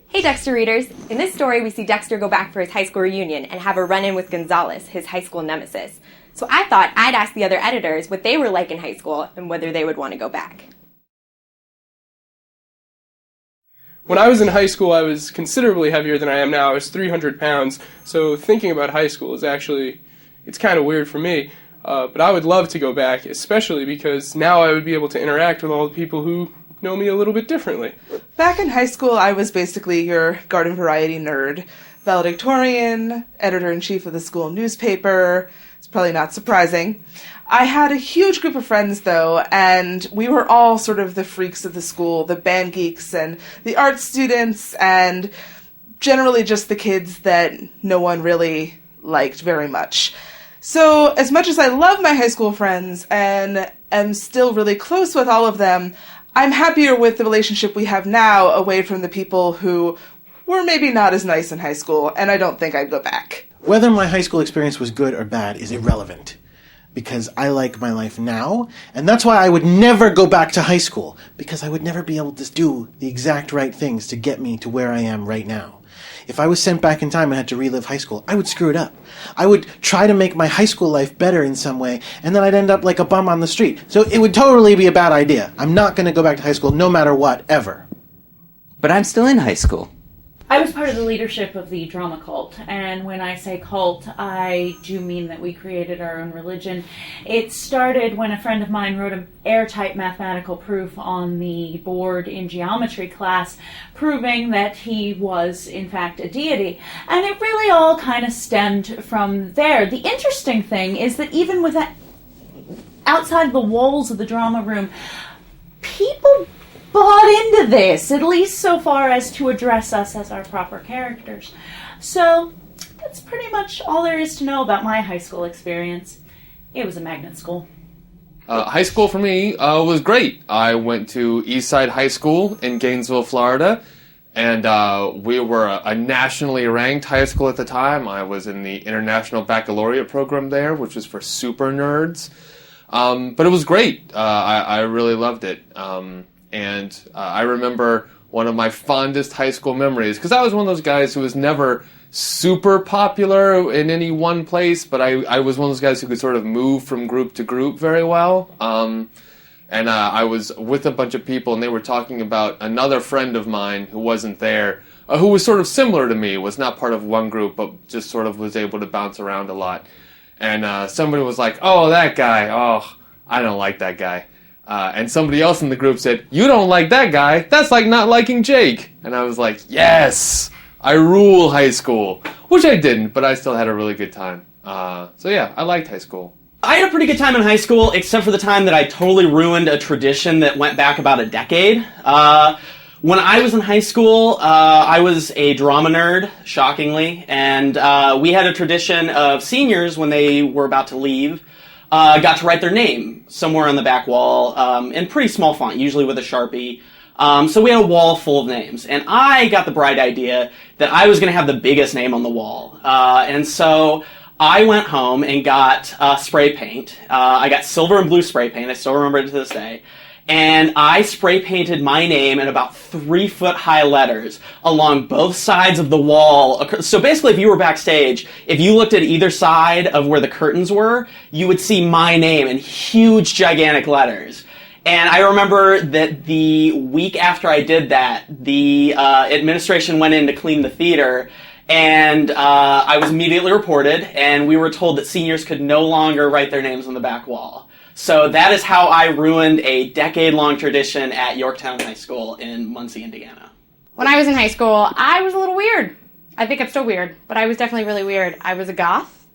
Hey Dexter readers! In this story we see Dexter go back for his high school reunion and have a run-in with Gonzalez, his high school nemesis. So I thought I'd ask the other editors what they were like in high school and whether they would want to go back. When I was in high school, I was considerably heavier than I am now. I was 300 pounds, so thinking about high school is it's kind of weird for me. But I would love to go back, especially because now I would be able to interact with all the people who know me a little bit differently. Back in high school, I was basically your garden variety nerd. Valedictorian, editor-in-chief of the school newspaper. It's probably not surprising. I had a huge group of friends, though, and we were all sort of the freaks of the school, the band geeks and the art students, and generally just the kids that no one really liked very much. So as much as I love my high school friends and am still really close with all of them, I'm happier with the relationship we have now away from the people who were maybe not as nice in high school, and I don't think I'd go back. Whether my high school experience was good or bad is irrelevant, because I like my life now, and that's why I would never go back to high school, because I would never be able to do the exact right things to get me to where I am right now. If I was sent back in time and had to relive high school, I would screw it up. I would try to make my high school life better in some way, and then I'd end up like a bum on the street. So it would totally be a bad idea. I'm not going to go back to high school no matter what, ever. But I'm still in high school. I was part of the leadership of the drama cult, and when I say cult, I do mean that we created our own religion. It started when a friend of mine wrote an airtight mathematical proof on the board in geometry class, proving that he was, in fact, a deity. And it really all kind of stemmed from there. The interesting thing is that even with that, outside the walls of the drama room, people bought into this, at least so far as to address us as our proper characters. So that's pretty much all there is to know about my high school experience. It was a magnet school. High school for me was great. I went to Eastside High School in Gainesville, Florida, and we were a nationally ranked high school at the time. I was in the International Baccalaureate program there, which was for super nerds. But it was great. I really loved it. And I remember one of my fondest high school memories, because I was one of those guys who was never super popular in any one place, but I was one of those guys who could sort of move from group to group very well. And I was with a bunch of people, and they were talking about another friend of mine who wasn't there, who was sort of similar to me, was not part of one group, but just sort of was able to bounce around a lot. And somebody was like, "Oh, that guy, oh, I don't like that guy." And somebody else in the group said, "You don't like that guy? That's like not liking Jake." And I was like, yes, I rule high school. Which I didn't, but I still had a really good time. So yeah, I liked high school. I had a pretty good time in high school, except for the time that I totally ruined a tradition that went back about a decade. When I was in high school, I was a drama nerd, shockingly, and we had a tradition of seniors, when they were about to leave, got to write their name somewhere on the back wall, in pretty small font, usually with a Sharpie. So we had a wall full of names, and I got the bright idea that I was going to have the biggest name on the wall. And so I went home and got spray paint. I got silver and blue spray paint. I still remember it to this day. And I spray painted my name in about 3-foot high letters along both sides of the wall. So basically, if you were backstage, if you looked at either side of where the curtains were, you would see my name in huge, gigantic letters. And I remember that the week after I did that, the administration went in to clean the theater, and I was immediately reported, and we were told that seniors could no longer write their names on the back wall. So that is how I ruined a decade-long tradition at Yorktown High School in Muncie, Indiana. When I was in high school, I was a little weird. I think I'm still weird, but I was definitely really weird. I was a goth.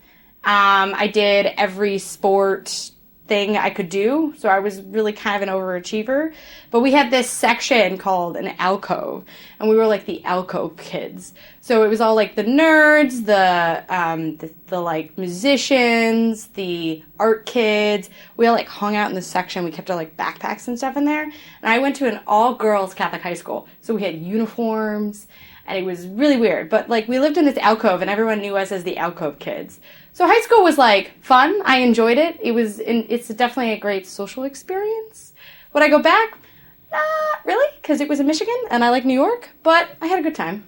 I did every sport thing I could do, so I was really kind of an overachiever. But we had this section called an alcove, and we were like the alcove kids. So it was all like the nerds, the like musicians, the art kids. We all like hung out in this section. We kept our like backpacks and stuff in there. And I went to an all-girls Catholic high school, so we had uniforms, and it was really weird. But like we lived in this alcove, and everyone knew us as the alcove kids. So high school was like fun. I enjoyed it. It's definitely a great social experience. Would I go back? Not really, because it was in Michigan and I like New York, but I had a good time.